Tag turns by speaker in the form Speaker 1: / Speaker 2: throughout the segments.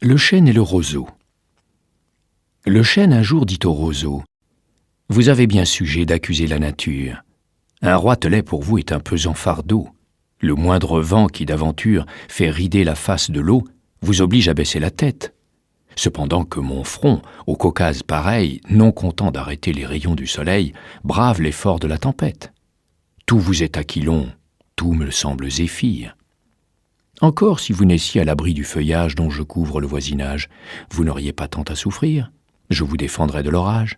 Speaker 1: Le chêne et le roseau. Le chêne un jour dit au roseau : « Vous avez bien sujet d'accuser la nature. Un roitelet pour vous est un pesant fardeau. Le moindre vent qui d'aventure fait rider la face de l'eau vous oblige à baisser la tête. Cependant que mon front, au Caucase pareil, non content d'arrêter les rayons du soleil, brave l'effort de la tempête. Tout vous est aquilon, tout me semble zéphyr. Encore si vous naissiez à l'abri du feuillage dont je couvre le voisinage, vous n'auriez pas tant à souffrir, je vous défendrais de l'orage.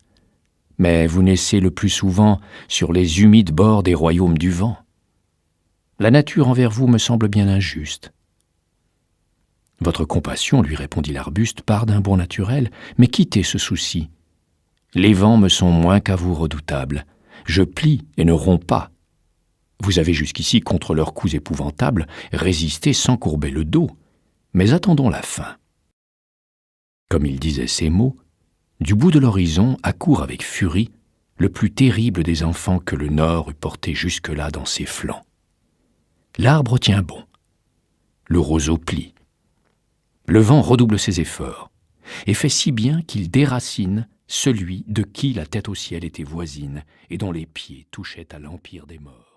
Speaker 1: Mais vous naissez le plus souvent sur les humides bords des royaumes du vent. La nature envers vous me semble bien injuste. » Votre compassion, lui répondit l'arbuste, part d'un bon naturel, mais quittez ce souci. Les vents me sont moins qu'à vous redoutables. Je plie et ne romps pas. Vous avez jusqu'ici, contre leurs coups épouvantables, résisté sans courber le dos. Mais attendons la fin. Comme il disait ces mots, du bout de l'horizon accourt avec furie le plus terrible des enfants que le Nord eût porté jusque-là dans ses flancs. L'arbre tient bon. Le roseau plie. Le vent redouble ses efforts et fait si bien qu'il déracine celui de qui la tête au ciel était voisine et dont les pieds touchaient à l'empire des morts.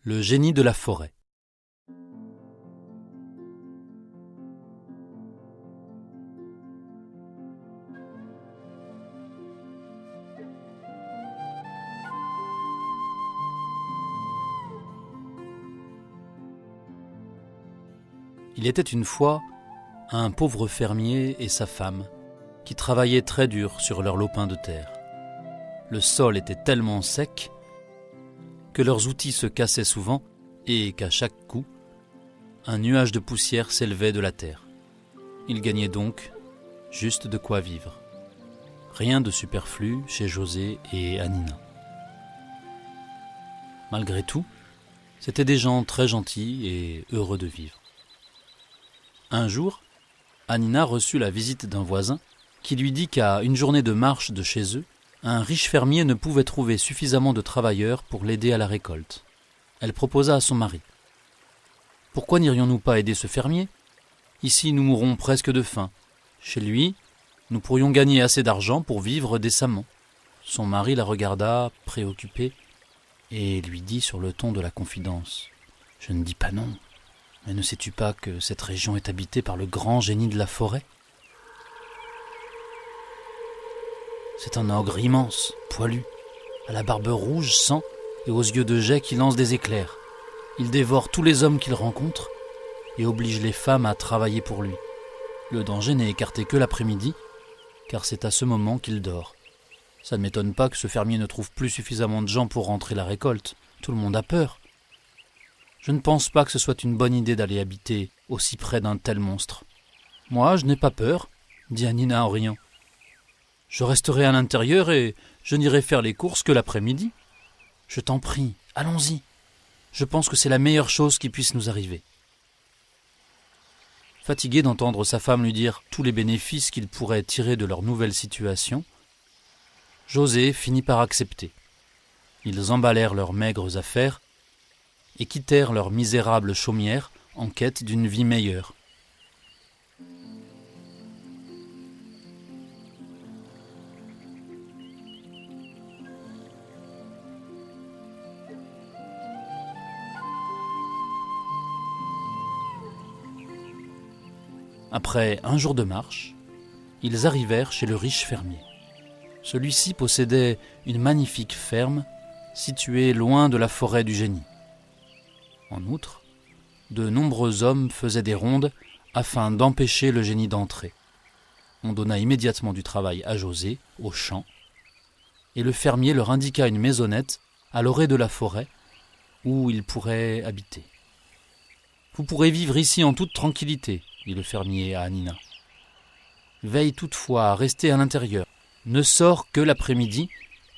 Speaker 2: Le génie de la forêt. Il était une fois un pauvre fermier et sa femme qui travaillaient très dur sur leur lopin de terre. Le sol était tellement sec que leurs outils se cassaient souvent et qu'à chaque coup, un nuage de poussière s'élevait de la terre. Ils gagnaient donc juste de quoi vivre. Rien de superflu chez José et Anina. Malgré tout, c'étaient des gens très gentils et heureux de vivre. Un jour, Anina reçut la visite d'un voisin qui lui dit qu'à une journée de marche de chez eux, un riche fermier ne pouvait trouver suffisamment de travailleurs pour l'aider à la récolte. Elle proposa à son mari : « Pourquoi n'irions-nous pas aider ce fermier ? Ici, nous mourrons presque de faim. Chez lui, nous pourrions gagner assez d'argent pour vivre décemment. » Son mari la regarda, préoccupé, et lui dit sur le ton de la confidence : « Je ne dis pas non, mais ne sais-tu pas que cette région est habitée par le grand génie de la forêt ? C'est un ogre immense, poilu, à la barbe rouge sang et aux yeux de jais qui lancent des éclairs. Il dévore tous les hommes qu'il rencontre et oblige les femmes à travailler pour lui. Le danger n'est écarté que l'après-midi, car c'est à ce moment qu'il dort. Ça ne m'étonne pas que ce fermier ne trouve plus suffisamment de gens pour rentrer la récolte. Tout le monde a peur. Je ne pense pas que ce soit une bonne idée d'aller habiter aussi près d'un tel monstre. »« Moi, je n'ai pas peur, » dit Anina en riant. « Je resterai à l'intérieur et je n'irai faire les courses que l'après-midi. Je t'en prie, allons-y. Je pense que c'est la meilleure chose qui puisse nous arriver. » Fatigué d'entendre sa femme lui dire tous les bénéfices qu'il pourrait tirer de leur nouvelle situation, José finit par accepter. Ils emballèrent leurs maigres affaires et quittèrent leur misérable chaumière en quête d'une vie meilleure. Après un jour de marche, ils arrivèrent chez le riche fermier. Celui-ci possédait une magnifique ferme située loin de la forêt du génie. En outre, de nombreux hommes faisaient des rondes afin d'empêcher le génie d'entrer. On donna immédiatement du travail à José, au champ, et le fermier leur indiqua une maisonnette à l'orée de la forêt où ils pourraient habiter. « Vous pourrez vivre ici en toute tranquillité, » dit le fermier à Anina. « Veille toutefois à rester à l'intérieur. Ne sors que l'après-midi,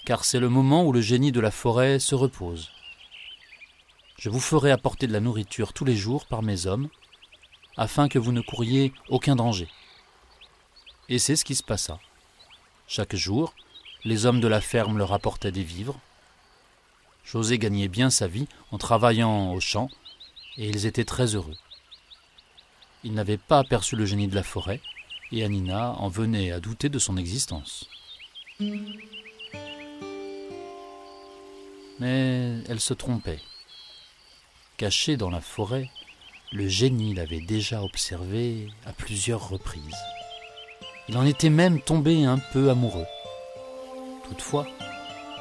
Speaker 2: car c'est le moment où le génie de la forêt se repose. Je vous ferai apporter de la nourriture tous les jours par mes hommes, afin que vous ne couriez aucun danger. » Et c'est ce qui se passa. Chaque jour, les hommes de la ferme leur apportaient des vivres. José gagnait bien sa vie en travaillant au champ, et ils étaient très heureux. Ils n'avaient pas aperçu le génie de la forêt, et Hannina en venait à douter de son existence. Mais elle se trompait. Caché dans la forêt, le génie l'avait déjà observée à plusieurs reprises. Il en était même tombé un peu amoureux. Toutefois,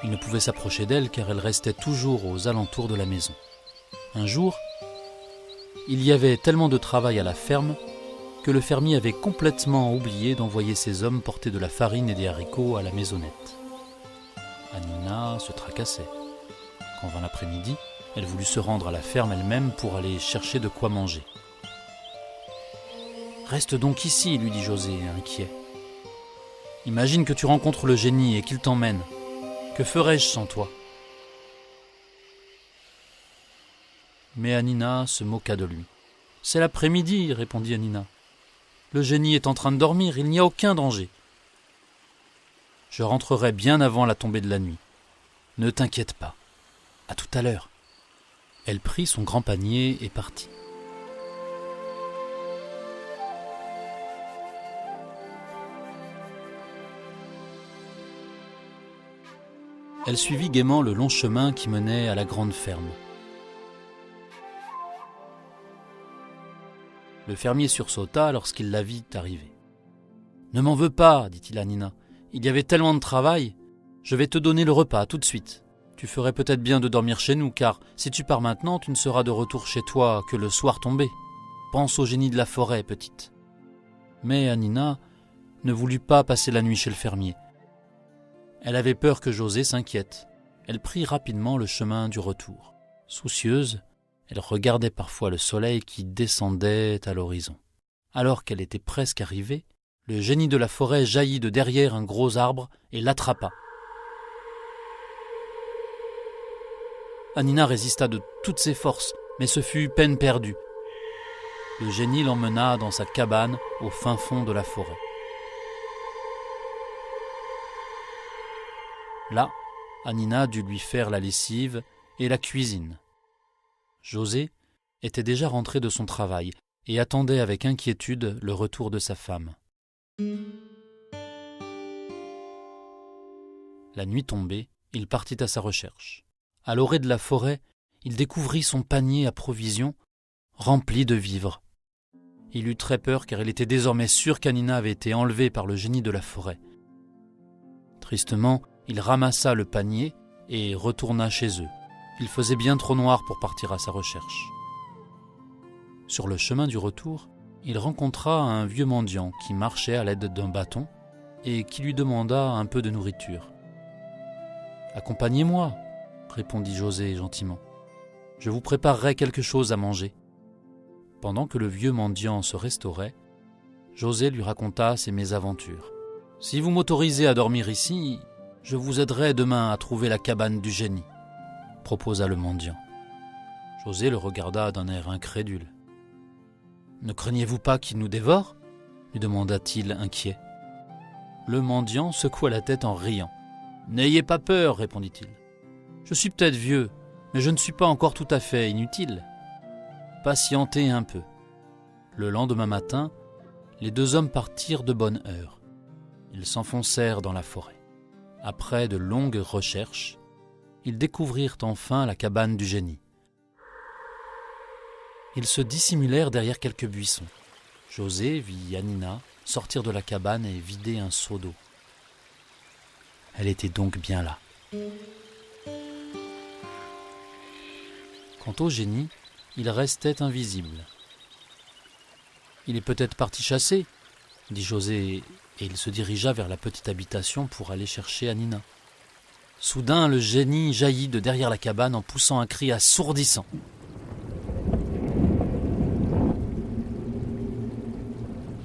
Speaker 2: il ne pouvait s'approcher d'elle car elle restait toujours aux alentours de la maison. Un jour, il y avait tellement de travail à la ferme que le fermier avait complètement oublié d'envoyer ses hommes porter de la farine et des haricots à la maisonnette. Hannina se tracassait. Quand vint l'après-midi, elle voulut se rendre à la ferme elle-même pour aller chercher de quoi manger. « Reste donc ici, lui dit José, inquiet. Imagine que tu rencontres le génie et qu'il t'emmène. Que ferais-je sans toi ?» Mais Hannina se moqua de lui. « C'est l'après-midi, répondit Hannina. Le génie est en train de dormir, il n'y a aucun danger. Je rentrerai bien avant la tombée de la nuit. Ne t'inquiète pas. À tout à l'heure. » Elle prit son grand panier et partit. Elle suivit gaiement le long chemin qui menait à la grande ferme. Le fermier sursauta lorsqu'il la vit arriver. « Ne m'en veux pas, dit-il à Hannina. Il y avait tellement de travail. Je vais te donner le repas tout de suite. Tu ferais peut-être bien de dormir chez nous, car si tu pars maintenant, tu ne seras de retour chez toi que le soir tombé. Pense au génie de la forêt, petite. » Mais Hannina ne voulut pas passer la nuit chez le fermier. Elle avait peur que José s'inquiète. Elle prit rapidement le chemin du retour. Soucieuse, elle regardait parfois le soleil qui descendait à l'horizon. Alors qu'elle était presque arrivée, le génie de la forêt jaillit de derrière un gros arbre et l'attrapa. Hannina résista de toutes ses forces, mais ce fut peine perdue. Le génie l'emmena dans sa cabane au fin fond de la forêt. Là, Hannina dut lui faire la lessive et la cuisine. José était déjà rentré de son travail et attendait avec inquiétude le retour de sa femme. La nuit tombée, il partit à sa recherche. À l'orée de la forêt, il découvrit son panier à provisions rempli de vivres. Il eut très peur car il était désormais sûr qu'Hannina avait été enlevée par le génie de la forêt. Tristement, il ramassa le panier et retourna chez eux. Il faisait bien trop noir pour partir à sa recherche. Sur le chemin du retour, il rencontra un vieux mendiant qui marchait à l'aide d'un bâton et qui lui demanda un peu de nourriture. « Accompagnez-moi » répondit José gentiment. « Je vous préparerai quelque chose à manger. » Pendant que le vieux mendiant se restaurait, José lui raconta ses mésaventures. « Si vous m'autorisez à dormir ici, je vous aiderai demain à trouver la cabane du génie, » proposa le mendiant. José le regarda d'un air incrédule. « Ne craignez-vous pas qu'il nous dévore » lui demanda-t-il inquiet. Le mendiant secoua la tête en riant. « N'ayez pas peur, répondit-il. Je suis peut-être vieux, mais je ne suis pas encore tout à fait inutile. Patientez un peu. » Le lendemain matin, les deux hommes partirent de bonne heure. Ils s'enfoncèrent dans la forêt. Après de longues recherches, ils découvrirent enfin la cabane du génie. Ils se dissimulèrent derrière quelques buissons. José vit Hannina sortir de la cabane et vider un seau d'eau. Elle était donc bien là. Quant au génie, il restait invisible. « Il est peut-être parti chasser » dit José, et il se dirigea vers la petite habitation pour aller chercher Hannina. Soudain, le génie jaillit de derrière la cabane en poussant un cri assourdissant.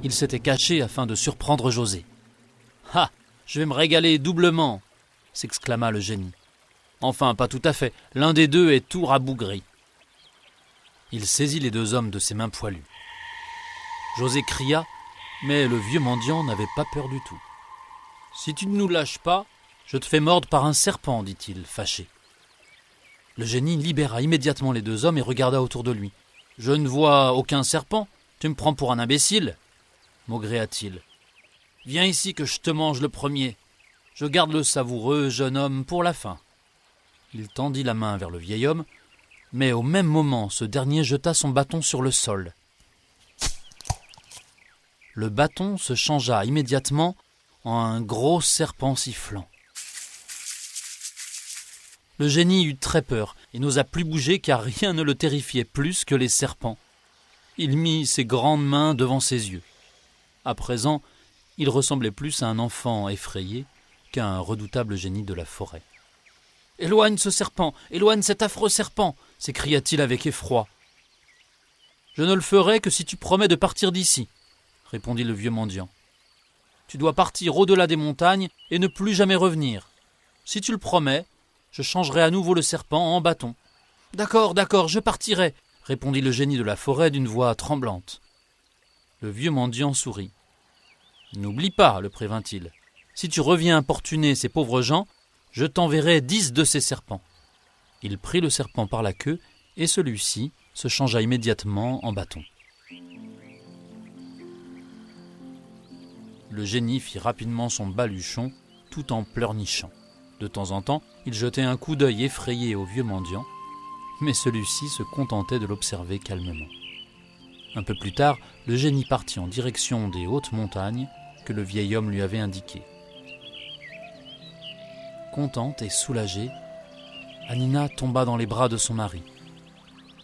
Speaker 2: Il s'était caché afin de surprendre José. « Ah, je vais me régaler doublement !» s'exclama le génie. « Enfin, pas tout à fait, l'un des deux est tout rabougri. Il saisit les deux hommes de ses mains poilues. José cria, mais le vieux mendiant n'avait pas peur du tout. « Si tu ne nous lâches pas, je te fais mordre par un serpent, dit-il, fâché. » Le génie libéra immédiatement les deux hommes et regarda autour de lui. « Je ne vois aucun serpent, tu me prends pour un imbécile ?» maugréa-t-il. « Viens ici que je te mange le premier. Je garde le savoureux jeune homme pour la fin. » Il tendit la main vers le vieil homme, mais au même moment, ce dernier jeta son bâton sur le sol. Le bâton se changea immédiatement en un gros serpent sifflant. Le génie eut très peur et n'osa plus bouger car rien ne le terrifiait plus que les serpents. Il mit ses grandes mains devant ses yeux. À présent, il ressemblait plus à un enfant effrayé qu'à un redoutable génie de la forêt. « Éloigne ce serpent, éloigne cet affreux serpent !» s'écria-t-il avec effroi. « Je ne le ferai que si tu promets de partir d'ici, » répondit le vieux mendiant. « Tu dois partir au-delà des montagnes et ne plus jamais revenir. Si tu le promets, je changerai à nouveau le serpent en bâton. »« D'accord, d'accord, je partirai, » répondit le génie de la forêt d'une voix tremblante. Le vieux mendiant sourit. « N'oublie pas, le prévint-il, si tu reviens importuner ces pauvres gens, je t'enverrai 10 de ces serpents. » Il prit le serpent par la queue et celui-ci se changea immédiatement en bâton. Le génie fit rapidement son baluchon tout en pleurnichant. De temps en temps, il jetait un coup d'œil effrayé au vieux mendiant, mais celui-ci se contentait de l'observer calmement. Un peu plus tard, le génie partit en direction des hautes montagnes que le vieil homme lui avait indiquées. Contente et soulagée, Hanina tomba dans les bras de son mari.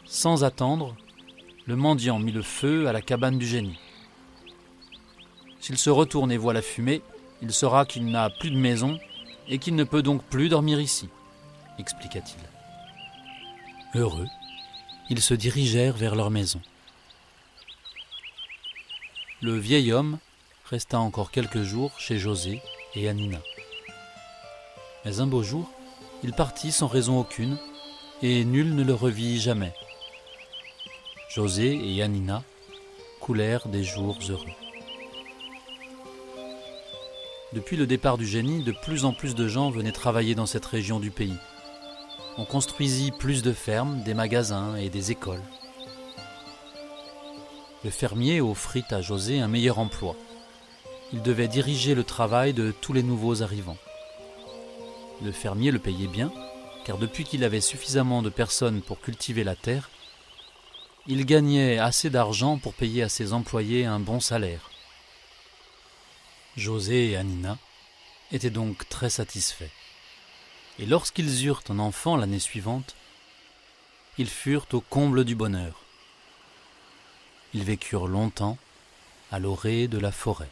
Speaker 2: Sans attendre, le mendiant mit le feu à la cabane du génie. S'il se retourne et voit la fumée, il saura qu'il n'a plus de maison et qu'il ne peut donc plus dormir ici, expliqua-t-il. Heureux, ils se dirigèrent vers leur maison. Le vieil homme resta encore quelques jours chez José et Hanina. Mais un beau jour, il partit sans raison aucune, et nul ne le revit jamais. José et Hanina coulèrent des jours heureux. Depuis le départ du génie, de plus en plus de gens venaient travailler dans cette région du pays. On construisit plus de fermes, des magasins et des écoles. Le fermier offrit à José un meilleur emploi. Il devait diriger le travail de tous les nouveaux arrivants. Le fermier le payait bien, car depuis qu'il avait suffisamment de personnes pour cultiver la terre, il gagnait assez d'argent pour payer à ses employés un bon salaire. José et Hanina étaient donc très satisfaits. Et lorsqu'ils eurent un enfant l'année suivante, ils furent au comble du bonheur. Ils vécurent longtemps à l'orée de la forêt.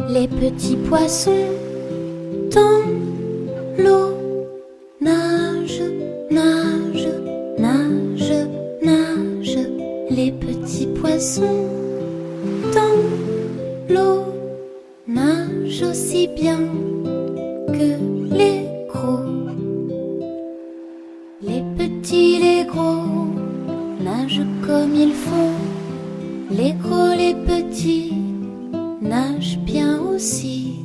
Speaker 3: Les petits poissons dans l'eau nagent, nagent, nagent, nagent. Les petits poissons dans l'eau nagent aussi bien que les gros. Les petits, les gros nagent comme il faut. Les gros, les petits nagent bien aussi.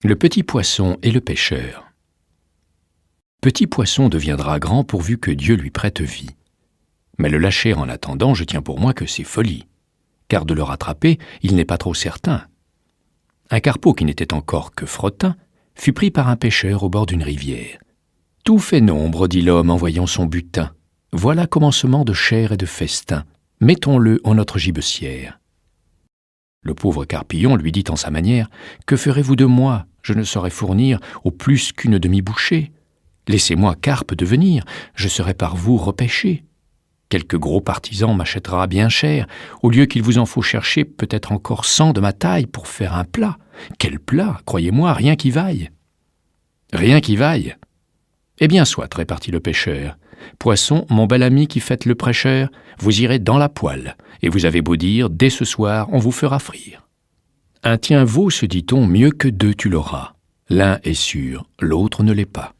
Speaker 1: Le petit poisson et le pêcheur. Petit poisson deviendra grand pourvu que Dieu lui prête vie. Mais le lâcher en attendant, je tiens pour moi que c'est folie, car de le rattraper, il n'est pas trop certain. Un carpeau qui n'était encore que frottin fut pris par un pêcheur au bord d'une rivière. Tout fait nombre, dit l'homme en voyant son butin. Voilà commencement de chair et de festin. Mettons-le en notre gibecière. Le pauvre carpillon lui dit en sa manière « Que ferez-vous de moi ? Je ne saurais fournir au plus qu'une demi-bouchée. Laissez-moi carpe devenir, je serai par vous repêché. Quelque gros partisan m'achètera bien cher, au lieu qu'il vous en faut chercher peut-être encore 100 de ma taille pour faire un plat. Quel plat, croyez-moi, rien qui vaille. » « Rien qui vaille ? Eh bien soit, répartit le pêcheur. Poisson, mon bel ami qui faites le prêcheur, vous irez dans la poêle, et vous avez beau dire, dès ce soir, on vous fera frire. Un tien vaut, se dit-on, mieux que 2 tu l'auras. L'un est sûr, l'autre ne l'est pas.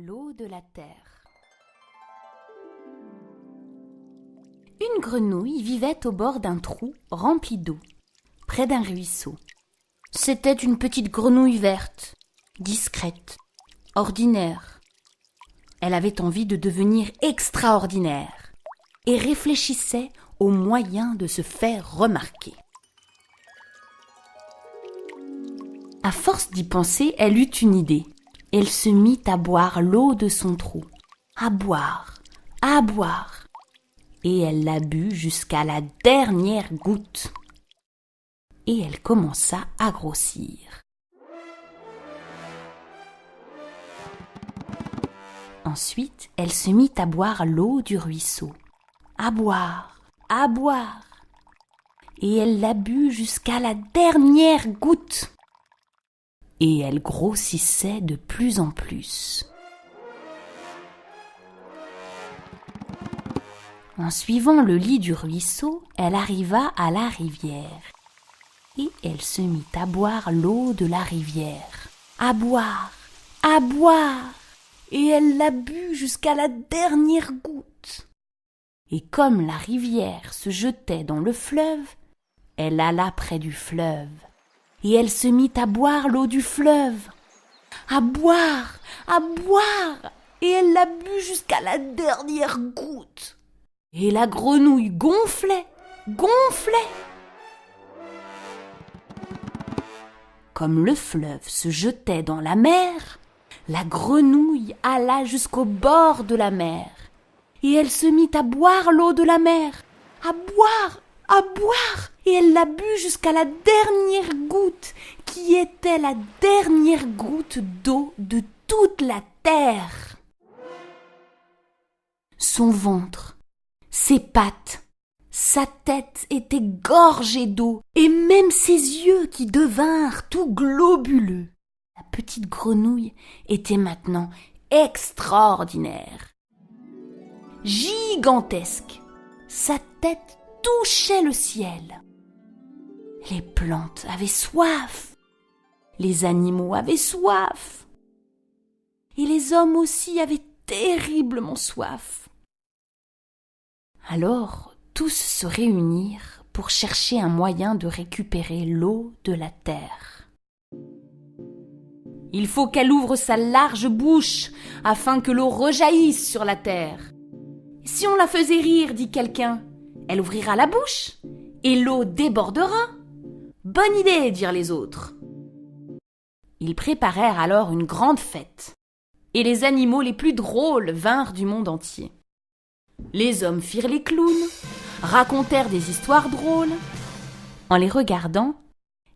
Speaker 3: L'eau de la terre. Une grenouille vivait au bord d'un trou rempli d'eau, près d'un ruisseau. C'était une petite grenouille verte, discrète, ordinaire. Elle avait envie de devenir extraordinaire et réfléchissait aux moyens de se faire remarquer. À force d'y penser, elle eut une idée. Elle se mit à boire l'eau de son trou, à boire, et elle la but jusqu'à la dernière goutte. Et elle commença à grossir. Ensuite, elle se mit à boire l'eau du ruisseau, à boire, et elle la but jusqu'à la dernière goutte. Et elle grossissait de plus en plus. En suivant le lit du ruisseau, elle arriva à la rivière. Et elle se mit à boire l'eau de la rivière. À boire, et elle la but jusqu'à la dernière goutte. Et comme la rivière se jetait dans le fleuve, elle alla près du fleuve. Et elle se mit à boire l'eau du fleuve, à boire, et elle la but jusqu'à la dernière goutte. Et la grenouille gonflait. Comme le fleuve se jetait dans la mer, la grenouille alla jusqu'au bord de la mer. Et elle se mit à boire l'eau de la mer, à boire, et elle la but jusqu'à la dernière goutte, qui était la dernière goutte d'eau de toute la terre. Son ventre, ses pattes, sa tête étaient gorgées d'eau, et même ses yeux qui devinrent tout globuleux. La petite grenouille était maintenant extraordinaire, gigantesque. Sa tête touchait le ciel. Les plantes avaient soif, les animaux avaient soif, et les hommes aussi avaient terriblement soif. Alors, tous se réunirent pour chercher un moyen de récupérer l'eau de la terre. Il faut qu'elle ouvre sa large bouche afin que l'eau rejaillisse sur la terre. Si on la faisait rire, dit quelqu'un, elle ouvrira la bouche et l'eau débordera. Bonne idée, dirent les autres. Ils préparèrent alors une grande fête. et les animaux les plus drôles vinrent du monde entier. Les hommes firent les clowns, racontèrent des histoires drôles. En les regardant,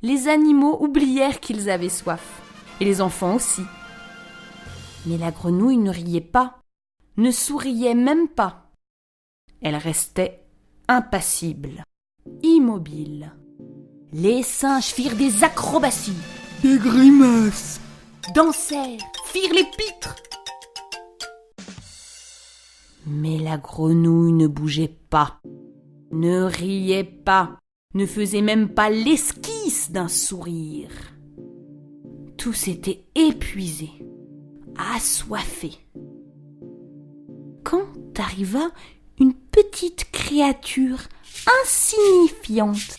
Speaker 3: les animaux oublièrent qu'ils avaient soif, et les enfants aussi. Mais la grenouille ne riait pas, ne souriait même pas. Elle restait impassible, immobile. Les singes firent des acrobaties,
Speaker 4: Des grimaces.
Speaker 3: dansèrent, firent les pitres. Mais la grenouille ne bougeait pas, ne riait pas, ne faisait même pas l'esquisse d'un sourire. Tous étaient épuisés, assoiffés. Quand arriva une petite créature insignifiante,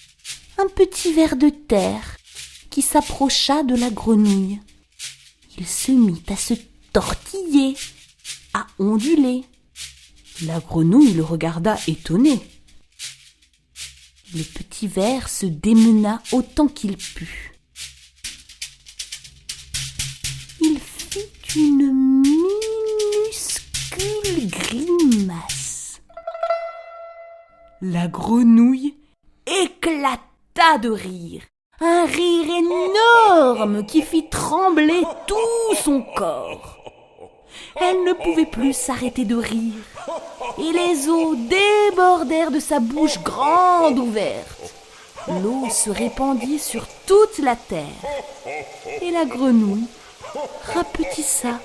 Speaker 3: un petit ver de terre, qui s'approcha de la grenouille. Il se mit à se tortiller, à onduler. La grenouille le regarda étonnée. Le petit ver se démena autant qu'il put. Il fit une minuscule grimace. La grenouille éclata de rire. Un rire énorme qui fit trembler tout son corps. Elle ne pouvait plus s'arrêter de rire, et les eaux débordèrent de sa bouche grande ouverte. L'eau se répandit sur toute la terre, et la grenouille rapetissa,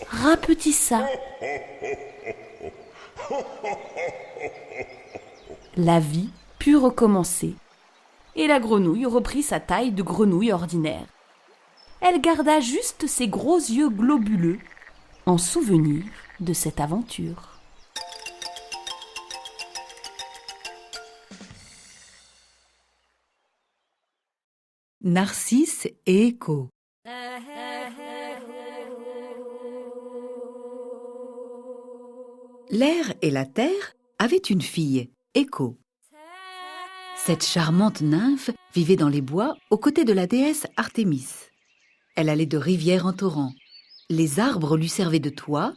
Speaker 3: rapetissa. La vie put recommencer, et la grenouille reprit sa taille de grenouille ordinaire. Elle garda juste ses gros yeux globuleux en souvenir de cette aventure.
Speaker 5: Narcisse et Écho. L'air et la terre avaient une fille, Écho. Cette charmante nymphe vivait dans les bois aux côtés de la déesse Artémis. Elle allait de rivière en torrent. Les arbres lui servaient de toit,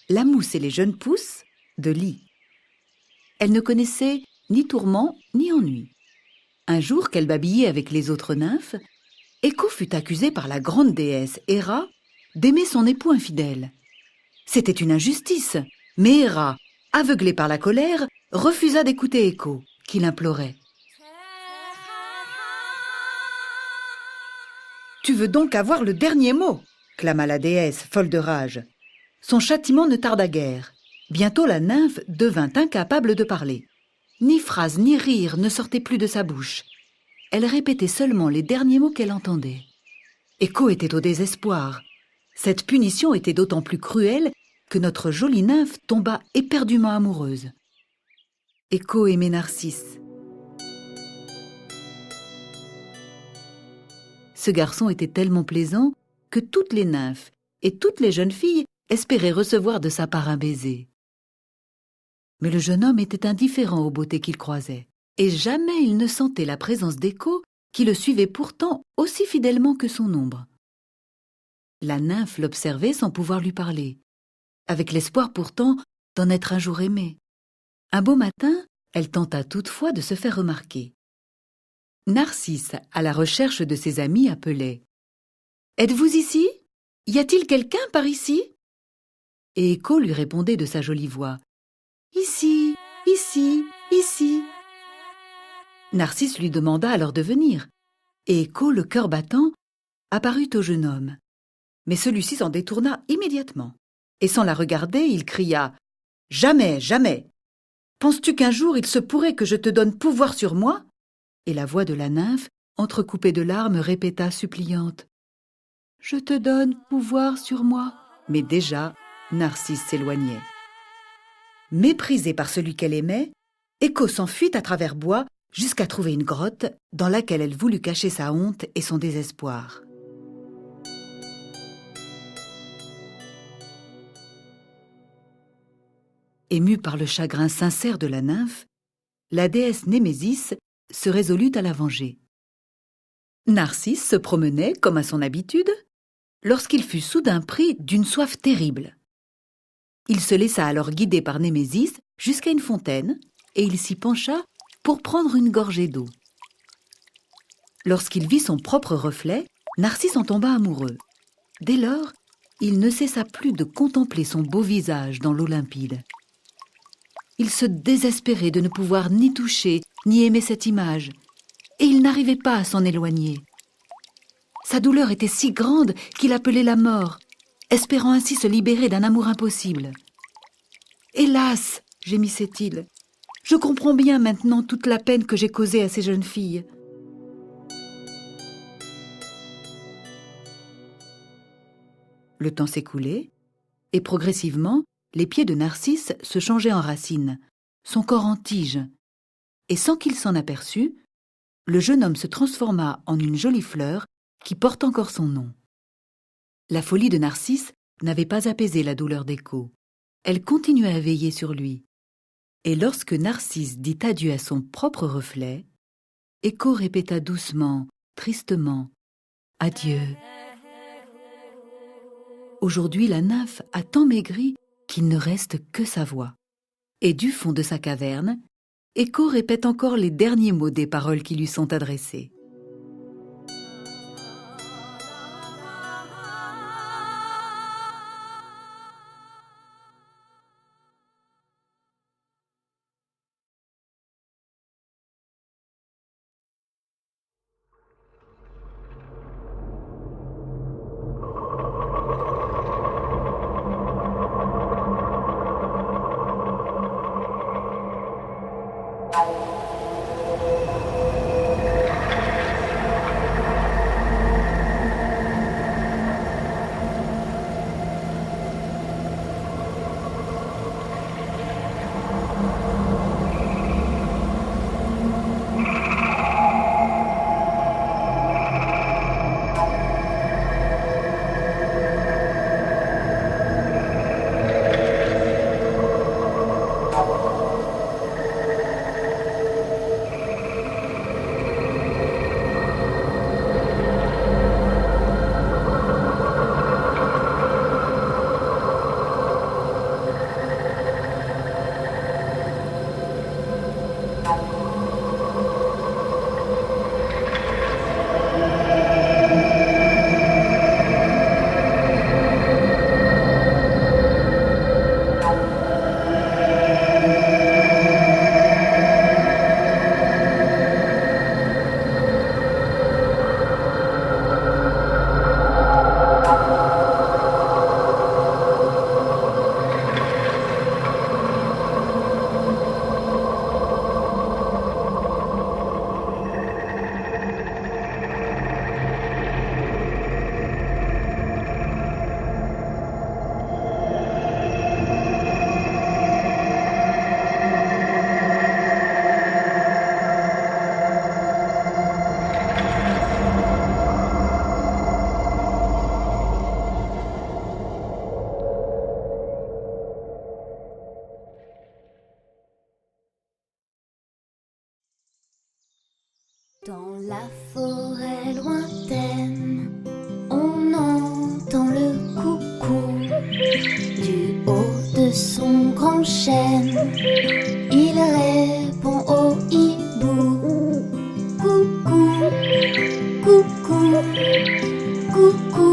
Speaker 5: la mousse et les jeunes pousses de lit. Elle ne connaissait ni tourment ni ennui. Un jour qu'elle babillait avec les autres nymphes, Écho fut accusée par la grande déesse Héra d'aimer son époux infidèle. C'était une injustice, mais Héra, aveuglée par la colère, refusa d'écouter Écho, qui l'implorait. « Tu veux donc avoir le dernier mot ?» clama la déesse, folle de rage. Son châtiment ne tarda guère. Bientôt la nymphe devint incapable de parler. Ni phrase ni rire ne sortaient plus de sa bouche. Elle répétait seulement les derniers mots qu'elle entendait. Écho était au désespoir. Cette punition était d'autant plus cruelle que notre jolie nymphe tomba éperdument amoureuse. Écho aimait Narcisse. Ce garçon était tellement plaisant que toutes les nymphes et toutes les jeunes filles espéraient recevoir de sa part un baiser. Mais le jeune homme était indifférent aux beautés qu'il croisait, et jamais il ne sentait la présence d'Écho, qui le suivait pourtant aussi fidèlement que son ombre. La nymphe l'observait sans pouvoir lui parler, avec l'espoir pourtant d'en être un jour aimée. Un beau matin, elle tenta toutefois de se faire remarquer. Narcisse, à la recherche de ses amis, appelait « Êtes-vous ici? Y a-t-il quelqu'un par ici ?» Et Écho lui répondait de sa jolie voix « Ici, ici, ici !» Narcisse lui demanda alors de venir, et Écho, le cœur battant, apparut au jeune homme. Mais celui-ci s'en détourna immédiatement, et sans la regarder, il cria « Jamais, jamais! Penses-tu qu'un jour il se pourrait que je te donne pouvoir sur moi ?» Et la voix de la nymphe, entrecoupée de larmes, répéta suppliante « Je te donne pouvoir sur moi !» Mais déjà, Narcisse s'éloignait. Méprisée par celui qu'elle aimait, Écho s'enfuit à travers bois jusqu'à trouver une grotte dans laquelle elle voulut cacher sa honte et son désespoir. Émue par le chagrin sincère de la nymphe, la déesse Némésis se résolut à la venger. Narcisse se promenait, comme à son habitude, lorsqu'il fut soudain pris d'une soif terrible. Il se laissa alors guider par Némésis jusqu'à une fontaine et il s'y pencha pour prendre une gorgée d'eau. Lorsqu'il vit son propre reflet, Narcisse en tomba amoureux. Dès lors, il ne cessa plus de contempler son beau visage dans l'eau limpide. Il se désespérait de ne pouvoir ni toucher, ni aimer cette image, et il n'arrivait pas à s'en éloigner. Sa douleur était si grande qu'il appelait la mort, espérant ainsi se libérer d'un amour impossible. « Hélas !» gémissait-il, « je comprends bien maintenant toute la peine que j'ai causée à ces jeunes filles. » Le temps s'écoulait, et progressivement, les pieds de Narcisse se changeaient en racines, son corps en tige, et sans qu'il s'en aperçût, le jeune homme se transforma en une jolie fleur qui porte encore son nom. La folie de Narcisse n'avait pas apaisé la douleur d'Écho. Elle continuait à veiller sur lui. Et lorsque Narcisse dit adieu à son propre reflet, Écho répéta doucement, tristement, « Adieu ». Aujourd'hui, la nymphe a tant maigri qu'il ne reste que sa voix. Et du fond de sa caverne, Écho répète encore les derniers mots des paroles qui lui sont adressées.
Speaker 6: Dans la forêt lointaine, on entend le coucou. Du haut de son grand chêne, il répond au hibou. Coucou, coucou, coucou.